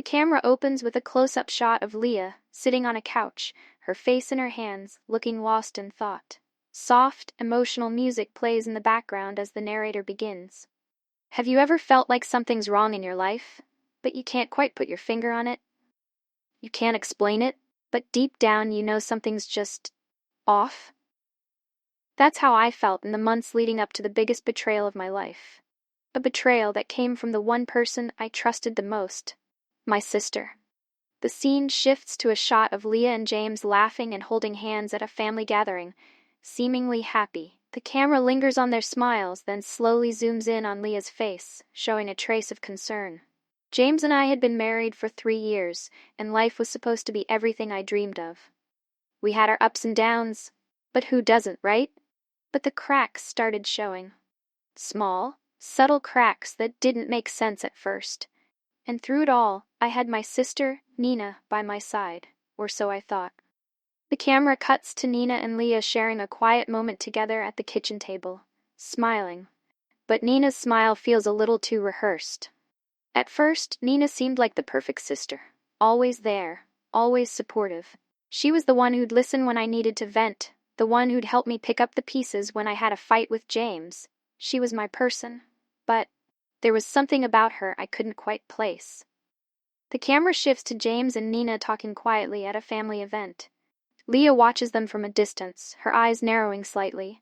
The camera opens with a close-up shot of Leah, sitting on a couch, her face in her hands, looking lost in thought. Soft, emotional music plays in the background as the narrator begins. Have you ever felt like something's wrong in your life, but you can't quite put your finger on it? You can't explain it, but deep down you know something's just off? That's how I felt in the months leading up to the biggest betrayal of my life. A betrayal that came from the one person I trusted the most, my sister. The scene shifts to a shot of Leah and James laughing and holding hands at a family gathering, seemingly happy. The camera lingers on their smiles, then slowly zooms in on Leah's face, showing a trace of concern. James and I had been married for 3 years, and life was supposed to be everything I dreamed of. We had our ups and downs, but who doesn't, right? But the cracks started showing. Small, subtle cracks that didn't make sense at first. And through it all, I had my sister, Nina, by my side, or so I thought. The camera cuts to Nina and Leah sharing a quiet moment together at the kitchen table, smiling. But Nina's smile feels a little too rehearsed. At first, Nina seemed like the perfect sister. Always there, always supportive. She was the one who'd listen when I needed to vent, the one who'd help me pick up the pieces when I had a fight with James. She was my person. But there was something about her I couldn't quite place. The camera shifts to James and Nina talking quietly at a family event. Leah watches them from a distance, her eyes narrowing slightly.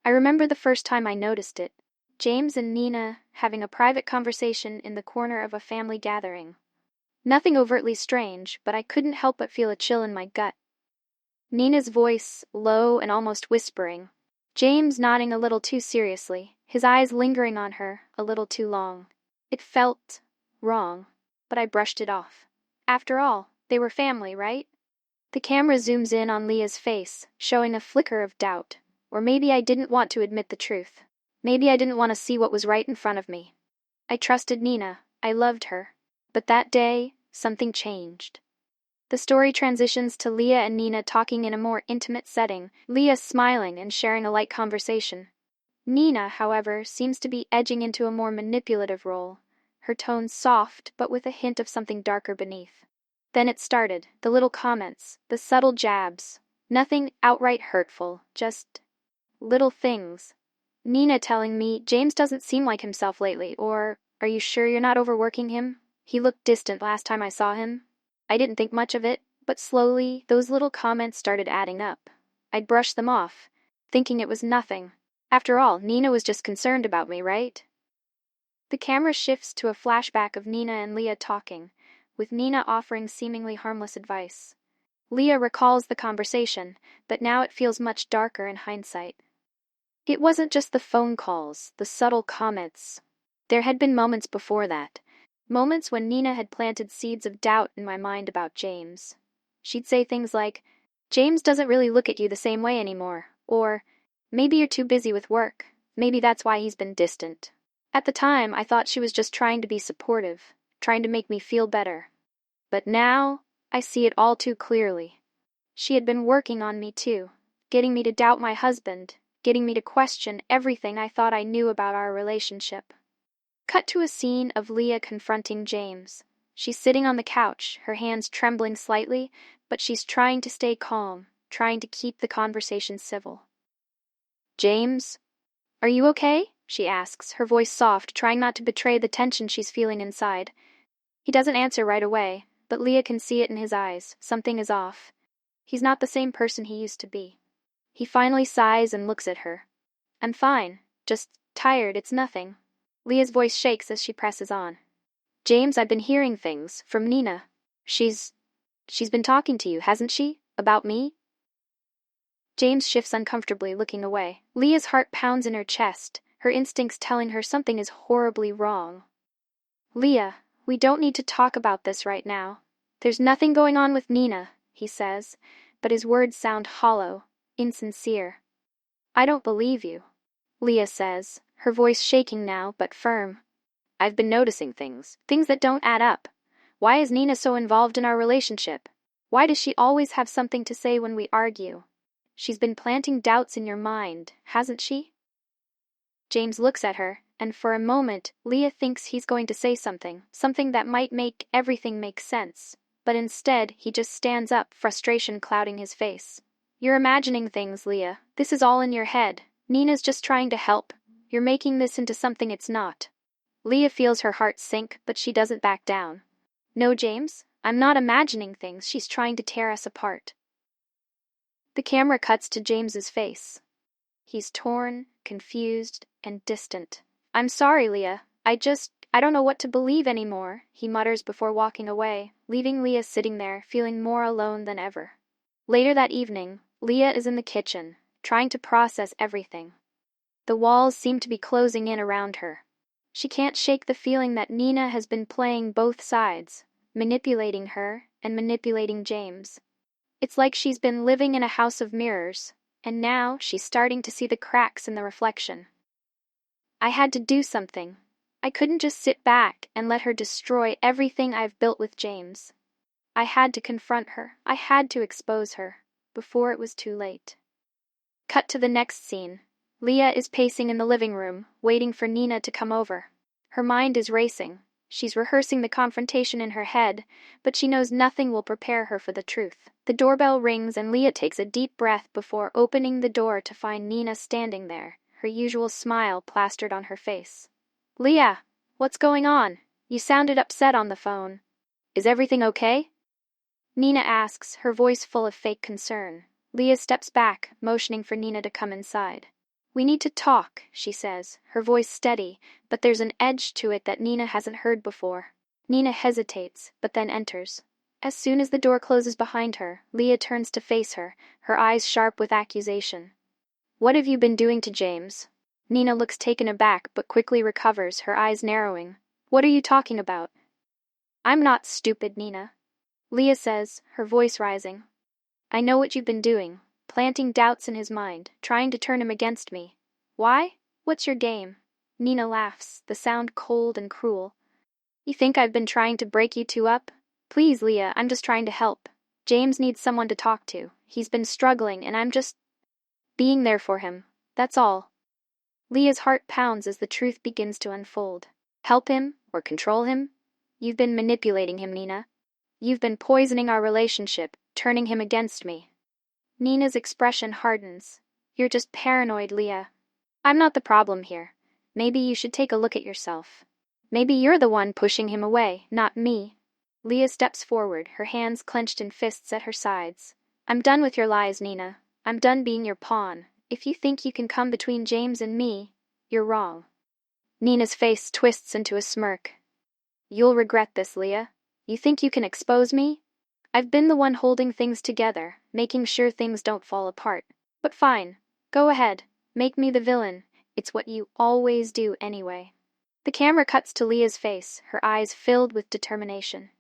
I remember the first time I noticed it. James and Nina having a private conversation in the corner of a family gathering. Nothing overtly strange, but I couldn't help but feel a chill in my gut. Nina's voice, low and almost whispering. James nodding a little too seriously, his eyes lingering on her a little too long. It felt wrong, but I brushed it off. After all, they were family, right? The camera zooms in on Leah's face, showing a flicker of doubt. Or maybe I didn't want to admit the truth. Maybe I didn't want to see what was right in front of me. I trusted Nina, I loved her. But that day, something changed. The story transitions to Leah and Nina talking in a more intimate setting, Leah smiling and sharing a light conversation. Nina, however, seems to be edging into a more manipulative role, her tone soft but with a hint of something darker beneath. Then it started, the little comments, the subtle jabs. Nothing outright hurtful, just little things. Nina telling me, James doesn't seem like himself lately, or, are you sure you're not overworking him? He looked distant last time I saw him. I didn't think much of it, but slowly, those little comments started adding up. I'd brushed them off, thinking it was nothing. After all, Nina was just concerned about me, right? The camera shifts to a flashback of Nina and Leah talking, with Nina offering seemingly harmless advice. Leah recalls the conversation, but now it feels much darker in hindsight. It wasn't just the phone calls, the subtle comments. There had been moments before that. Moments when Nina had planted seeds of doubt in my mind about James. She'd say things like, James doesn't really look at you the same way anymore, or, maybe you're too busy with work, maybe that's why he's been distant. At the time, I thought she was just trying to be supportive, trying to make me feel better. But now, I see it all too clearly. She had been working on me too, getting me to doubt my husband, getting me to question everything I thought I knew about our relationship. Cut to a scene of Leah confronting James. She's sitting on the couch, her hands trembling slightly, but she's trying to stay calm, trying to keep the conversation civil. James, are you okay? She asks, her voice soft, trying not to betray the tension she's feeling inside. He doesn't answer right away, but Leah can see it in his eyes. Something is off. He's not the same person he used to be. He finally sighs and looks at her. I'm fine, just tired, it's nothing. Leah's voice shakes as she presses on. James, I've been hearing things from Nina. She's been talking to you, hasn't she? About me? James shifts uncomfortably, looking away. Leah's heart pounds in her chest, her instincts telling her something is horribly wrong. Leah, we don't need to talk about this right now. There's nothing going on with Nina, he says, but his words sound hollow, insincere. I don't believe you, Leah says, her voice shaking now, but firm. I've been noticing things that don't add up. Why is Nina so involved in our relationship? Why does she always have something to say when we argue? She's been planting doubts in your mind, hasn't she? James looks at her, and for a moment, Leah thinks he's going to say something that might make everything make sense. But instead, he just stands up, frustration clouding his face. You're imagining things, Leah. This is all in your head. Nina's just trying to help. You're making this into something it's not. Leah feels her heart sink, but she doesn't back down. No, James, I'm not imagining things. She's trying to tear us apart. The camera cuts to James's face. He's torn, confused, and distant. I'm sorry, Leah. I don't know what to believe anymore, he mutters before walking away, leaving Leah sitting there, feeling more alone than ever. Later that evening, Leah is in the kitchen, trying to process everything. The walls seem to be closing in around her. She can't shake the feeling that Nina has been playing both sides, manipulating her and manipulating James. It's like she's been living in a house of mirrors, and now she's starting to see the cracks in the reflection. I had to do something. I couldn't just sit back and let her destroy everything I've built with James. I had to confront her. I had to expose her, before it was too late. Cut to the next scene. Leah is pacing in the living room, waiting for Nina to come over. Her mind is racing. She's rehearsing the confrontation in her head, but she knows nothing will prepare her for the truth. The doorbell rings and Leah takes a deep breath before opening the door to find Nina standing there, her usual smile plastered on her face. Leah, what's going on? You sounded upset on the phone. Is everything okay? Nina asks, her voice full of fake concern. Leah steps back, motioning for Nina to come inside. We need to talk, she says, her voice steady, but there's an edge to it that Nina hasn't heard before. Nina hesitates, but then enters. As soon as the door closes behind her, Leah turns to face her, her eyes sharp with accusation. What have you been doing to James? Nina looks taken aback but quickly recovers, her eyes narrowing. What are you talking about? I'm not stupid, Nina. Leah says, her voice rising. I know what you've been doing, planting doubts in his mind, trying to turn him against me. Why? What's your game? Nina laughs, the sound cold and cruel. You think I've been trying to break you two up? Please, Leah, I'm just trying to help. James needs someone to talk to. He's been struggling and I'm just being there for him. That's all. Leah's heart pounds as the truth begins to unfold. Help him or control him? You've been manipulating him, Nina. You've been poisoning our relationship, turning him against me. Nina's expression hardens. You're just paranoid, Leah. I'm not the problem here. Maybe you should take a look at yourself. Maybe you're the one pushing him away, not me. Leah steps forward, her hands clenched in fists at her sides. I'm done with your lies, Nina. I'm done being your pawn. If you think you can come between James and me, you're wrong. Nina's face twists into a smirk. You'll regret this, Leah. You think you can expose me? I've been the one holding things together, making sure things don't fall apart. But fine. Go ahead. Make me the villain. It's what you always do anyway. The camera cuts to Leah's face, her eyes filled with determination.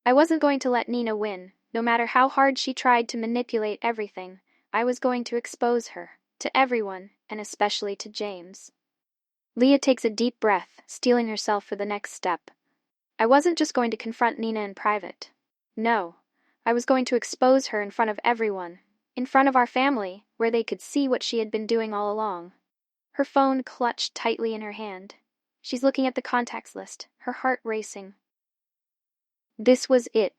I wasn't going to let Nina win. No matter how hard she tried to manipulate everything, I was going to expose her. To everyone, and especially to James. Leah takes a deep breath, steeling herself for the next step. I wasn't just going to confront Nina in private. No, I was going to expose her in front of everyone, in front of our family, where they could see what she had been doing all along. Her phone clutched tightly in her hand. She's looking at the contacts list, her heart racing. This was it.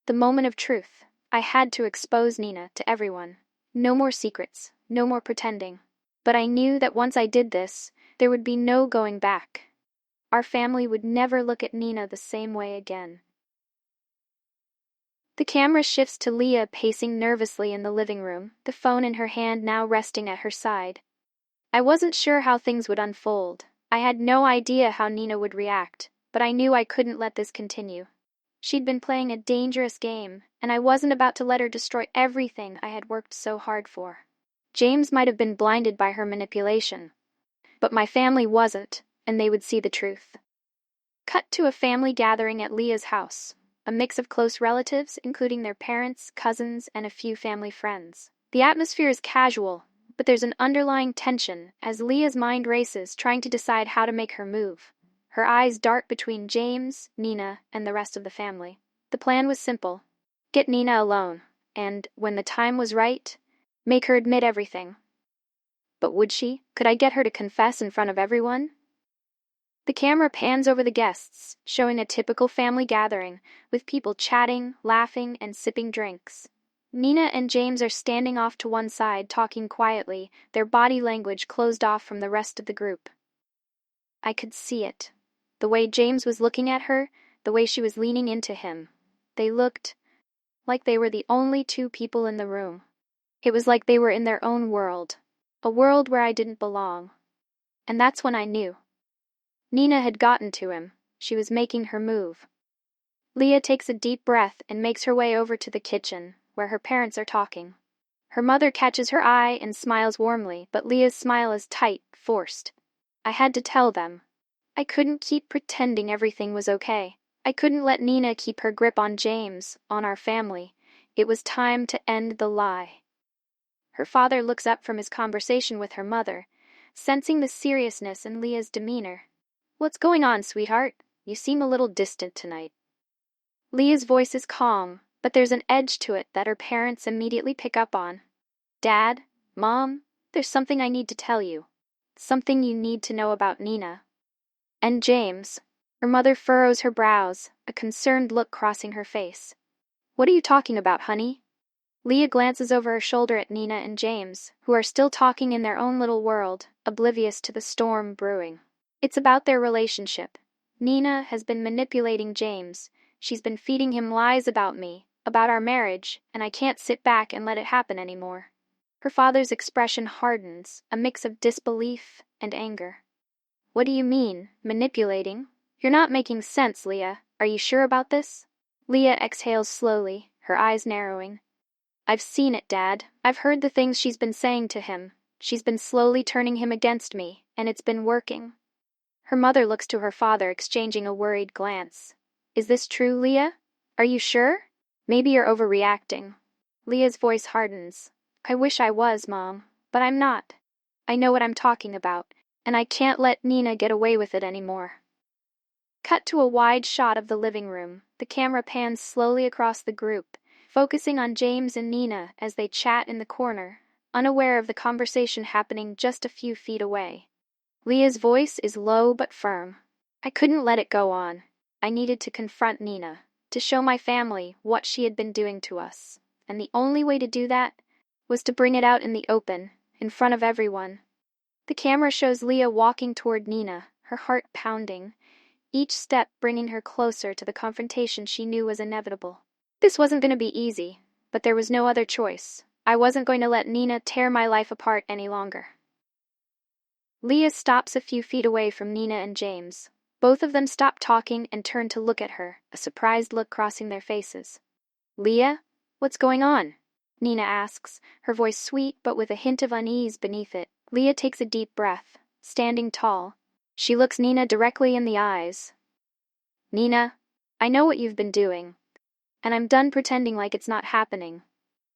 The moment of truth. I had to expose Nina to everyone. No more secrets, no more pretending. But I knew that once I did this, there would be no going back. Our family would never look at Nina the same way again. The camera shifts to Leah pacing nervously in the living room, the phone in her hand now resting at her side. I wasn't sure how things would unfold. I had no idea how Nina would react, but I knew I couldn't let this continue. She'd been playing a dangerous game, and I wasn't about to let her destroy everything I had worked so hard for. James might have been blinded by her manipulation, but my family wasn't, and they would see the truth. Cut to a family gathering at Leah's house, a mix of close relatives, including their parents, cousins, and a few family friends. The atmosphere is casual, but there's an underlying tension as Leah's mind races, trying to decide how to make her move. Her eyes dart between James, Nina, and the rest of the family. The plan was simple. Get Nina alone, and, when the time was right, make her admit everything. But would she? Could I get her to confess in front of everyone? The camera pans over the guests, showing a typical family gathering, with people chatting, laughing, and sipping drinks. Nina and James are standing off to one side, talking quietly, their body language closed off from the rest of the group. I could see it. The way James was looking at her, the way she was leaning into him. They looked like they were the only two people in the room. It was like they were in their own world, a world where I didn't belong. And that's when I knew. Nina had gotten to him. She was making her move. Leah takes a deep breath and makes her way over to the kitchen, where her parents are talking. Her mother catches her eye and smiles warmly, but Leah's smile is tight, forced. I had to tell them. I couldn't keep pretending everything was okay. I couldn't let Nina keep her grip on James, on our family. It was time to end the lie. Her father looks up from his conversation with her mother, sensing the seriousness in Leah's demeanor. What's going on, sweetheart? You seem a little distant tonight. Leah's voice is calm, but there's an edge to it that her parents immediately pick up on. Dad, Mom, there's something I need to tell you. Something you need to know about Nina. And James. Her mother furrows her brows, a concerned look crossing her face. What are you talking about, honey? Leah glances over her shoulder at Nina and James, who are still talking in their own little world, oblivious to the storm brewing. It's about their relationship. Nina has been manipulating James. She's been feeding him lies about me, about our marriage, and I can't sit back and let it happen anymore. Her father's expression hardens, a mix of disbelief and anger. What do you mean, manipulating? You're not making sense, Leah. Are you sure about this? Leah exhales slowly, her eyes narrowing. I've seen it, Dad. I've heard the things she's been saying to him. She's been slowly turning him against me, and it's been working. Her mother looks to her father, exchanging a worried glance. Is this true, Leah? Are you sure? Maybe you're overreacting. Leah's voice hardens. I wish I was, Mom, but I'm not. I know what I'm talking about, and I can't let Nina get away with it anymore. Cut to a wide shot of the living room. The camera pans slowly across the group, focusing on James and Nina as they chat in the corner, unaware of the conversation happening just a few feet away. Leah's voice is low but firm. I couldn't let it go on. I needed to confront Nina, to show my family what she had been doing to us. And the only way to do that was to bring it out in the open, in front of everyone. The camera shows Leah walking toward Nina, her heart pounding, each step bringing her closer to the confrontation she knew was inevitable. This wasn't going to be easy, but there was no other choice. I wasn't going to let Nina tear my life apart any longer. Leah stops a few feet away from Nina and James. Both of them stop talking and turn to look at her, a surprised look crossing their faces. Leah? What's going on? Nina asks, her voice sweet but with a hint of unease beneath it. Leah takes a deep breath, standing tall. She looks Nina directly in the eyes. Nina, I know what you've been doing, and I'm done pretending like it's not happening.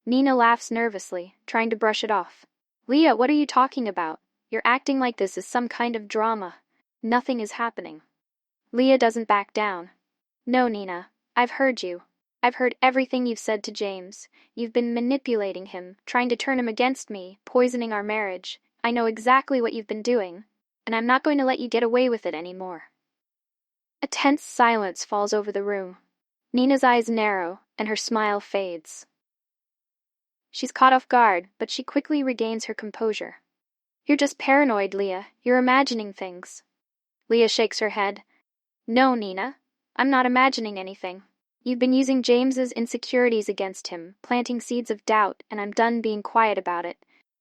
Nina laughs nervously, trying to brush it off. Leah, what are you talking about? You're acting like this is some kind of drama. Nothing is happening. Leah doesn't back down. No, Nina, I've heard you. I've heard everything you've said to James. You've been manipulating him, trying to turn him against me, poisoning our marriage. I know exactly what you've been doing, and I'm not going to let you get away with it anymore. A tense silence falls over the room. Nina's eyes narrow, and her smile fades. She's caught off guard, but she quickly regains her composure. You're just paranoid, Leah. You're imagining things. Leah shakes her head. No, Nina. I'm not imagining anything. You've been using James's insecurities against him, planting seeds of doubt, and I'm done being quiet about it.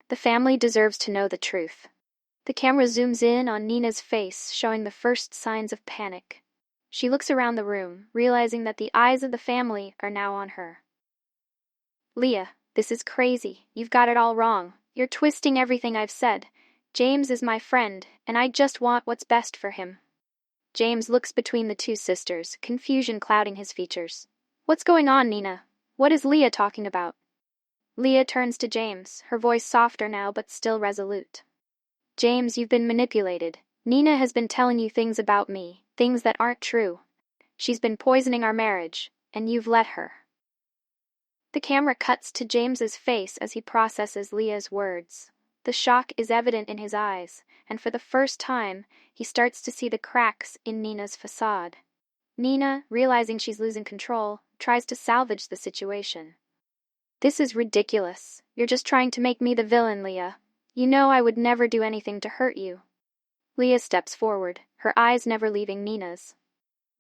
The family deserves to know the truth. The camera zooms in on Nina's face, showing the first signs of panic. She looks around the room, realizing that the eyes of the family are now on her. Leah, this is crazy. You've got it all wrong. You're twisting everything I've said. James is my friend, and I just want what's best for him. James looks between the two sisters, confusion clouding his features. What's going on, Nina? What is Leah talking about? Leah turns to James, her voice softer now but still resolute. James, you've been manipulated. Nina has been telling you things about me, things that aren't true. She's been poisoning our marriage, and you've let her. The camera cuts to James's face as he processes Leah's words. The shock is evident in his eyes, and for the first time, he starts to see the cracks in Nina's facade. Nina, realizing she's losing control, tries to salvage the situation. This is ridiculous. You're just trying to make me the villain, Leah. You know I would never do anything to hurt you. Leah steps forward, her eyes never leaving Nina's.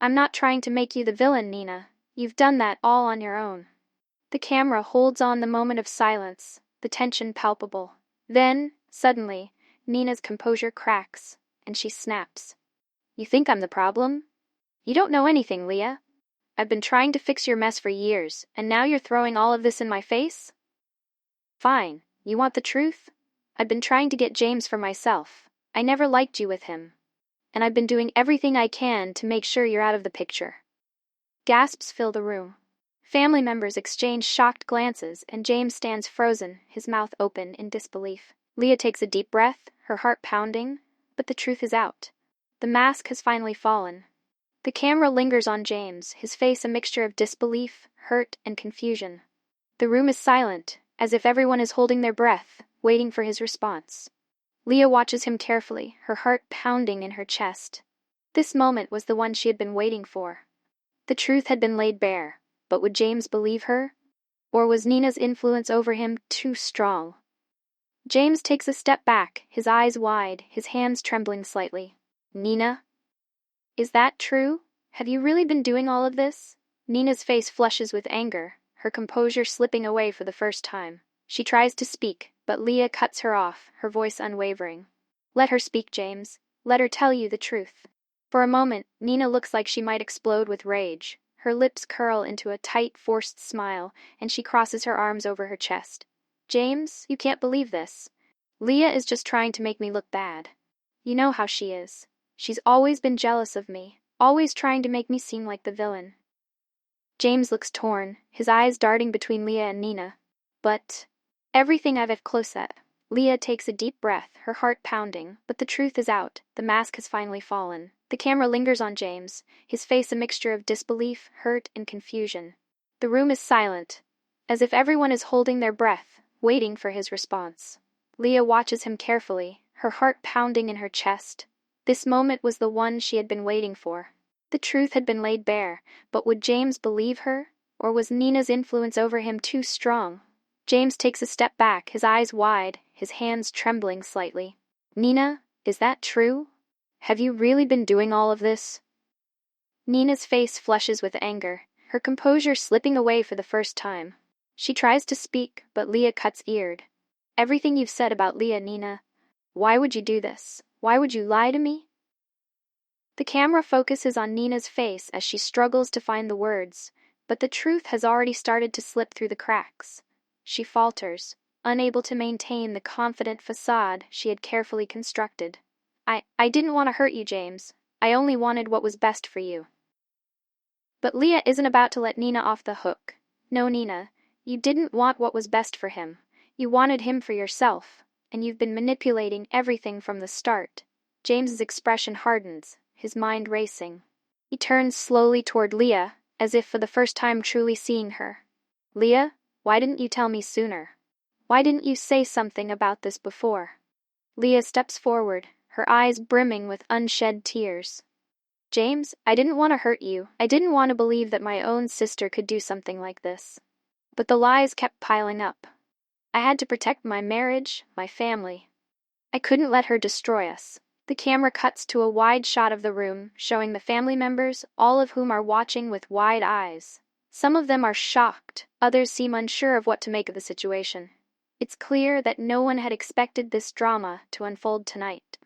I'm not trying to make you the villain, Nina. You've done that all on your own. The camera holds on the moment of silence, the tension palpable. Then, suddenly, Nina's composure cracks, and she snaps. You think I'm the problem? You don't know anything, Leah. I've been trying to fix your mess for years, and now you're throwing all of this in my face? Fine, you want the truth? I've been trying to get James for myself. I never liked you with him. And I've been doing everything I can to make sure you're out of the picture. Gasps fill the room. Family members exchange shocked glances, and James stands frozen, his mouth open in disbelief. Leah takes a deep breath, her heart pounding, but the truth is out. The mask has finally fallen. The camera lingers on James, his face a mixture of disbelief, hurt, and confusion. The room is silent, as if everyone is holding their breath, waiting for his response. Leah watches him carefully, her heart pounding in her chest. This moment was the one she had been waiting for. The truth had been laid bare, but would James believe her? Or was Nina's influence over him too strong? James takes a step back, his eyes wide, his hands trembling slightly. Nina? Is that true? Have you really been doing all of this? Nina's face flushes with anger, her composure slipping away for the first time. She tries to speak, but Leah cuts her off, her voice unwavering. Let her speak, James. Let her tell you the truth. For a moment, Nina looks like she might explode with rage. Her lips curl into a tight, forced smile, and she crosses her arms over her chest. James, you can't believe this. Leah is just trying to make me look bad. You know how she is. She's always been jealous of me, always trying to make me seem like the villain. James looks torn, his eyes darting between Leah and Nina. But everything I've close at. Leah takes a deep breath, her heart pounding, but the truth is out. The mask has finally fallen. The camera lingers on James, his face a mixture of disbelief, hurt, and confusion. The room is silent, as if everyone is holding their breath, waiting for his response. Leah watches him carefully, her heart pounding in her chest. This moment was the one she had been waiting for. The truth had been laid bare, but would James believe her? Or was Nina's influence over him too strong? James takes a step back, his eyes wide, his hands trembling slightly. Nina, is that true? Have you really been doing all of this? Nina's face flushes with anger, her composure slipping away for the first time. She tries to speak, but Leah cuts eared. Everything you've said about Leah, Nina. Why would you do this? Why would you lie to me? The camera focuses on Nina's face as she struggles to find the words, but the truth has already started to slip through the cracks. She falters, unable to maintain the confident facade she had carefully constructed. I didn't want to hurt you, James. I only wanted what was best for you. But Leah isn't about to let Nina off the hook. No, Nina, you didn't want what was best for him. You wanted him for yourself, and you've been manipulating everything from the start. James's expression hardens, his mind racing. He turns slowly toward Leah, as if for the first time truly seeing her. Leah, why didn't you tell me sooner? Why didn't you say something about this before? Leah steps forward, her eyes brimming with unshed tears. James, I didn't want to hurt you. I didn't want to believe that my own sister could do something like this. But the lies kept piling up. I had to protect my marriage, my family. I couldn't let her destroy us. The camera cuts to a wide shot of the room, showing the family members, all of whom are watching with wide eyes. Some of them are shocked, others seem unsure of what to make of the situation. It's clear that no one had expected this drama to unfold tonight.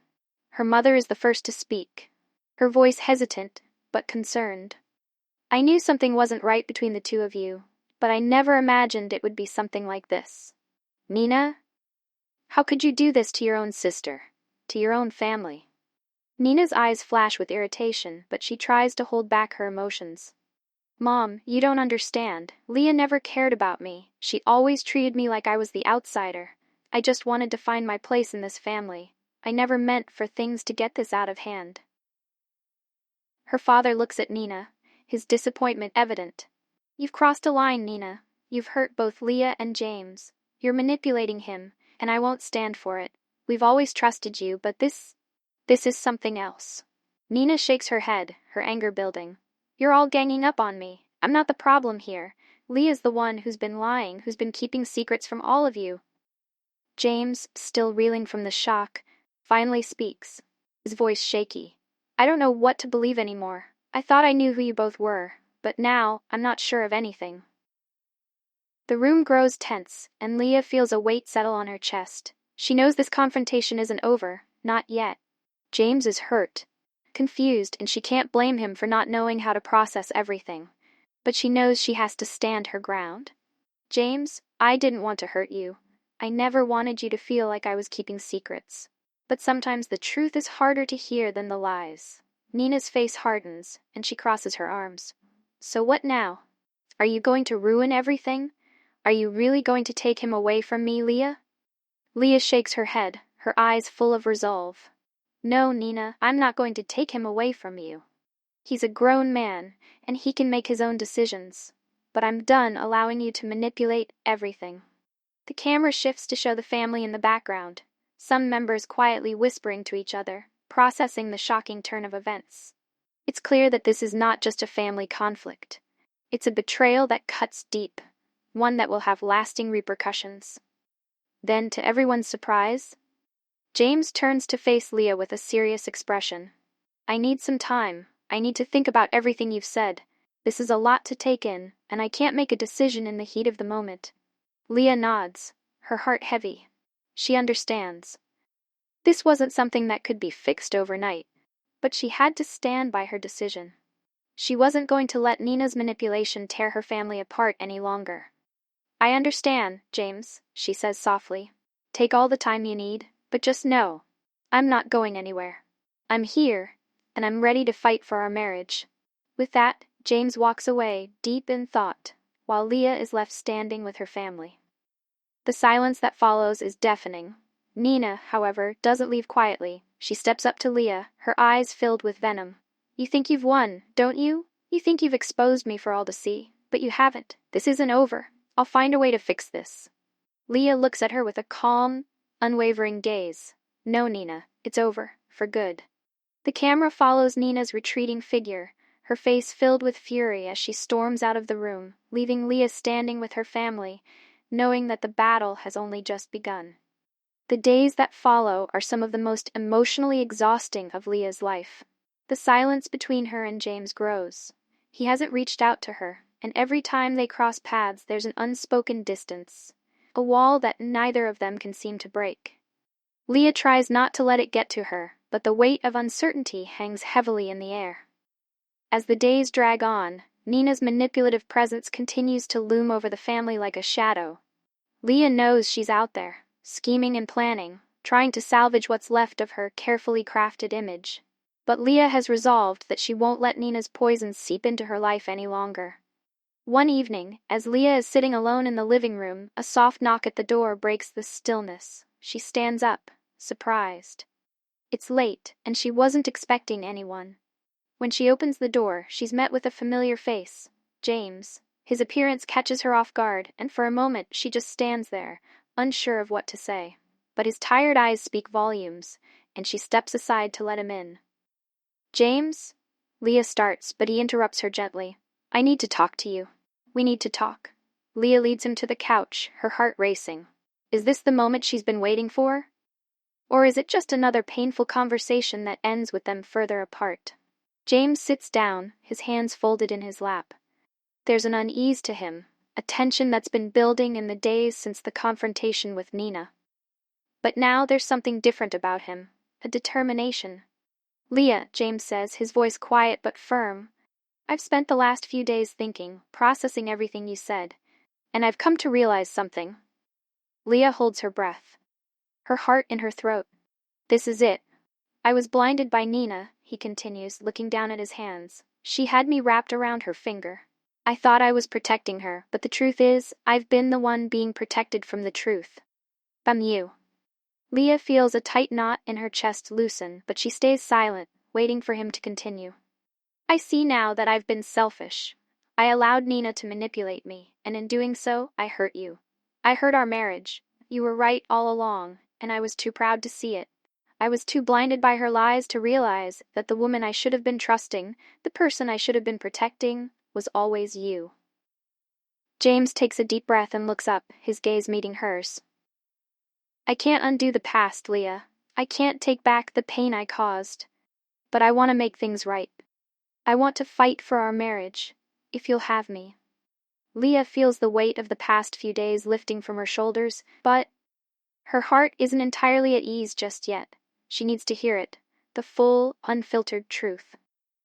Her mother is the first to speak, her voice hesitant, but concerned. I knew something wasn't right between the two of you, but I never imagined it would be something like this. Nina? How could you do this to your own sister? To your own family? Nina's eyes flash with irritation, but she tries to hold back her emotions. Mom, you don't understand. Leah never cared about me. She always treated me like I was the outsider. I just wanted to find my place in this family. I never meant for things to get this out of hand. Her father looks at Nina, his disappointment evident. You've crossed a line, Nina. You've hurt both Leah and James. You're manipulating him, and I won't stand for it. We've always trusted you, but this is something else. Nina shakes her head, her anger building. You're all ganging up on me. I'm not the problem here. Leah's the one who's been lying, who's been keeping secrets from all of you. James, still reeling from the shock, finally speaks, his voice shaky. I don't know what to believe anymore. I thought I knew who you both were, but now I'm not sure of anything. The room grows tense, and Leah feels a weight settle on her chest. She knows this confrontation isn't over, not yet. James is hurt, confused, and she can't blame him for not knowing how to process everything. But she knows she has to stand her ground. James, I didn't want to hurt you. I never wanted you to feel like I was keeping secrets. But sometimes the truth is harder to hear than the lies. Nina's face hardens, and she crosses her arms. So what now? Are you going to ruin everything? Are you really going to take him away from me, Leah? Leah shakes her head, her eyes full of resolve. No, Nina, I'm not going to take him away from you. He's a grown man, and he can make his own decisions. But I'm done allowing you to manipulate everything. The camera shifts to show the family in the background, some members quietly whispering to each other, processing the shocking turn of events. It's clear that this is not just a family conflict. It's a betrayal that cuts deep, one that will have lasting repercussions. Then, to everyone's surprise, James turns to face Leah with a serious expression. I need some time. I need to think about everything you've said. This is a lot to take in, and I can't make a decision in the heat of the moment. Leah nods, her heart heavy. She understands. This wasn't something that could be fixed overnight, but she had to stand by her decision. She wasn't going to let Nina's manipulation tear her family apart any longer. I understand, James, she says softly. Take all the time you need, but just know, I'm not going anywhere. I'm here, and I'm ready to fight for our marriage. With that, James walks away, deep in thought, while Leah is left standing with her family. The silence that follows is deafening. Nina, however, doesn't leave quietly. She steps up to Leah, her eyes filled with venom. You think you've won, don't you? You think you've exposed me for all to see, but you haven't. This isn't over. I'll find a way to fix this. Leah looks at her with a calm, unwavering gaze. No, Nina, it's over, for good. The camera follows Nina's retreating figure, her face filled with fury as she storms out of the room, leaving Leah standing with her family, knowing that the battle has only just begun. The days that follow are some of the most emotionally exhausting of Leah's life. The silence between her and James grows. He hasn't reached out to her, and every time they cross paths there's an unspoken distance, a wall that neither of them can seem to break. Leah tries not to let it get to her, but the weight of uncertainty hangs heavily in the air. As the days drag on, Nina's manipulative presence continues to loom over the family like a shadow. Leah knows she's out there, scheming and planning, trying to salvage what's left of her carefully crafted image. But Leah has resolved that she won't let Nina's poison seep into her life any longer. One evening, as Leah is sitting alone in the living room, a soft knock at the door breaks the stillness. She stands up, surprised. It's late, and she wasn't expecting anyone. When she opens the door, she's met with a familiar face, James. His appearance catches her off guard, and for a moment she just stands there, unsure of what to say. But his tired eyes speak volumes, and she steps aside to let him in. James? Leah starts, but he interrupts her gently. I need to talk to you. We need to talk. Leah leads him to the couch, her heart racing. Is this the moment she's been waiting for? Or is it just another painful conversation that ends with them further apart? James sits down, his hands folded in his lap. There's an unease to him, a tension that's been building in the days since the confrontation with Nina. But now there's something different about him, a determination. Leah, James says, his voice quiet but firm, I've spent the last few days thinking, processing everything you said, and I've come to realize something. Leah holds her breath, her heart in her throat. This is it. I was blinded by Nina, he continues, looking down at his hands. She had me wrapped around her finger. I thought I was protecting her, but the truth is, I've been the one being protected from the truth. From you. Leah feels a tight knot in her chest loosen, but she stays silent, waiting for him to continue. I see now that I've been selfish. I allowed Nina to manipulate me, and in doing so, I hurt you. I hurt our marriage. You were right all along, and I was too proud to see it. I was too blinded by her lies to realize that the woman I should have been trusting, the person I should have been protecting, was always you." James takes a deep breath and looks up, his gaze meeting hers. "I can't undo the past, Leah. I can't take back the pain I caused. But I want to make things right. I want to fight for our marriage, if you'll have me." Leah feels the weight of the past few days lifting from her shoulders, but her heart isn't entirely at ease just yet. She needs to hear it, the full, unfiltered truth.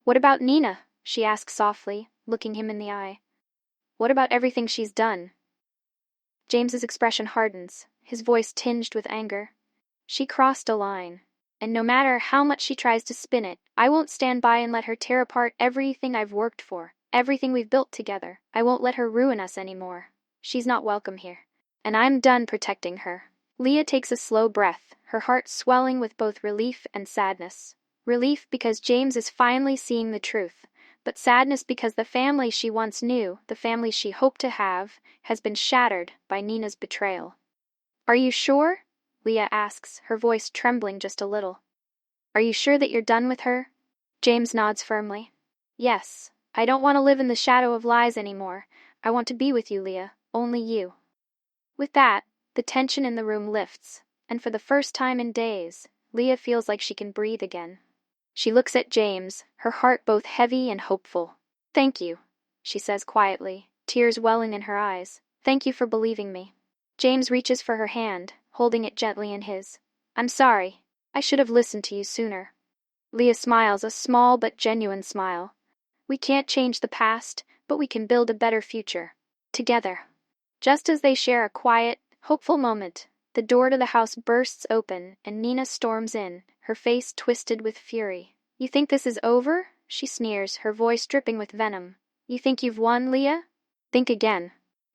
"What about Nina?" she asks softly, looking him in the eye. "What about everything she's done?" James's expression hardens, his voice tinged with anger. "She crossed a line, and no matter how much she tries to spin it, I won't stand by and let her tear apart everything I've worked for, everything we've built together. I won't let her ruin us anymore. She's not welcome here. And I'm done protecting her." Leah takes a slow breath, her heart swelling with both relief and sadness. Relief because James is finally seeing the truth, but sadness because the family she once knew, the family she hoped to have, has been shattered by Nina's betrayal. "Are you sure?" Leah asks, her voice trembling just a little. "Are you sure that you're done with her?" James nods firmly. "Yes. I don't want to live in the shadow of lies anymore. I want to be with you, Leah. Only you." With that, the tension in the room lifts, and for the first time in days, Leah feels like she can breathe again. She looks at James, her heart both heavy and hopeful. "Thank you," she says quietly, tears welling in her eyes. "Thank you for believing me." James reaches for her hand, holding it gently in his. "I'm sorry. I should have listened to you sooner." Leah smiles, a small but genuine smile. "We can't change the past, but we can build a better future. Together." Just as they share a quiet, hopeful moment, the door to the house bursts open and Nina storms in, her face twisted with fury. "You think this is over?" she sneers, her voice dripping with venom. "You think you've won, Leah? Think again."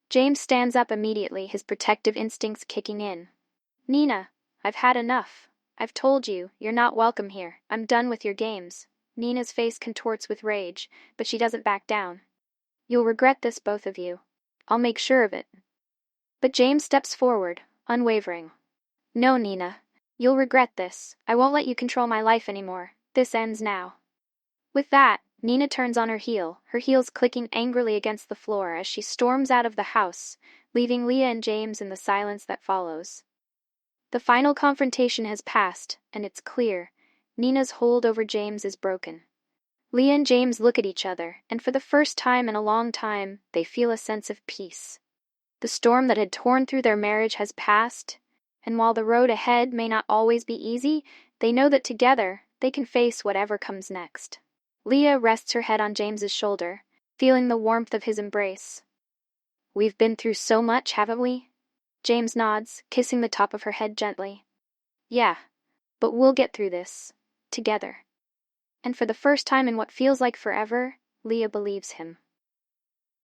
James stands up immediately, his protective instincts kicking in. "Nina, I've had enough. I've told you, you're not welcome here. I'm done with your games." Nina's face contorts with rage, but she doesn't back down. "You'll regret this, both of you. I'll make sure of it." But James steps forward, unwavering. "No, Nina. You'll regret this. I won't let you control my life anymore. This ends now." With that, Nina turns on her heel, her heels clicking angrily against the floor as she storms out of the house, leaving Leah and James in the silence that follows. The final confrontation has passed, and it's clear. Nina's hold over James is broken. Leah and James look at each other, and for the first time in a long time, they feel a sense of peace. The storm that had torn through their marriage has passed, and while the road ahead may not always be easy, they know that together they can face whatever comes next. Leah rests her head on James's shoulder, feeling the warmth of his embrace. "We've been through so much, haven't we?" James nods, kissing the top of her head gently. "Yeah, but we'll get through this, together." And for the first time in what feels like forever, Leah believes him.